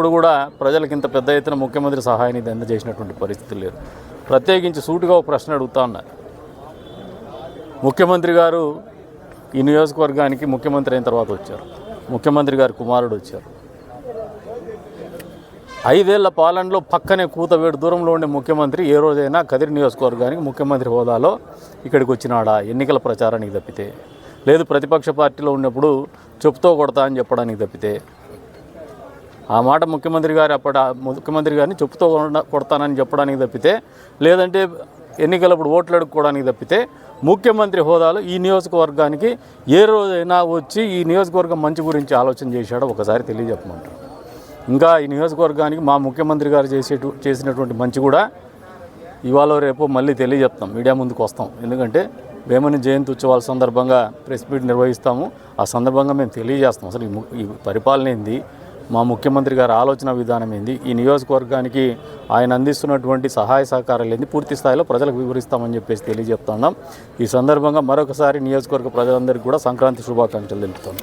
ఎప్పుడు కూడా ప్రజలకు ఇంత పెద్ద ఎత్తున ముఖ్యమంత్రి సహాయ నిధి అందజేసినటువంటి పరిస్థితి లేదు. ప్రత్యేకించి సూటిగా ఒక ప్రశ్న అడుగుతా ఉన్నా. ముఖ్యమంత్రి గారు ఈ నియోజకవర్గానికి ముఖ్యమంత్రి అయిన తర్వాత వచ్చారు. ముఖ్యమంత్రి గారి కుమారుడు వచ్చారు. 5 ఏళ్ల పాలనలో పక్కనే కూతవేడు దూరంలో ఉండే ముఖ్యమంత్రి ఏ రోజైనా కదిరి నియోజకవర్గానికి ముఖ్యమంత్రి హోదాలో ఇక్కడికి వచ్చినాడా? ఎన్నికల ప్రచారానికి తప్పితే, లేదు ప్రతిపక్ష పార్టీలో ఉన్నప్పుడు చెప్పుతో కొడతా అని చెప్పడానికి తప్పితే, ఆ మాట ముఖ్యమంత్రి గారిని చెప్పుతో కొడతానని చెప్పడానికి తప్పితే, లేదంటే ఎన్నికలప్పుడు ఓట్లు అడుక్కోవడానికి తప్పితే, ముఖ్యమంత్రి హోదాలో ఈ నియోజకవర్గానికి ఏ రోజైనా వచ్చి ఈ నియోజకవర్గం మంచి గురించి ఆలోచన చేశాడో ఒకసారి తెలియజెప్పమంటారు. ఇంకా ఈ నియోజకవర్గానికి మా ముఖ్యమంత్రి గారు చేసినటువంటి మంచి కూడా ఇవాళ రేపు మళ్ళీ తెలియజెప్తాం, మీడియా ముందుకు వస్తాం. ఎందుకంటే వేమని జయంతి ఉత్సవాల సందర్భంగా ప్రెస్ మీట్ నిర్వహిస్తాము. ఆ సందర్భంగా మేము తెలియజేస్తాం అసలు ఈ పరిపాలన ఏంది, మా ముఖ్యమంత్రి గారి ఆలోచన విధానం ఏంది, ఈ నియోజకవర్గానికి ఆయన అందిస్తున్నటువంటి సహాయ సహకారాలు ఏంది పూర్తి స్థాయిలో ప్రజలకు వివరిస్తామని చెప్పేసి తెలియజెప్తున్నాం. ఈ సందర్భంగా మరొకసారి నియోజకవర్గ ప్రజలందరికీ కూడా సంక్రాంతి శుభాకాంక్షలు తెలుపుతాం.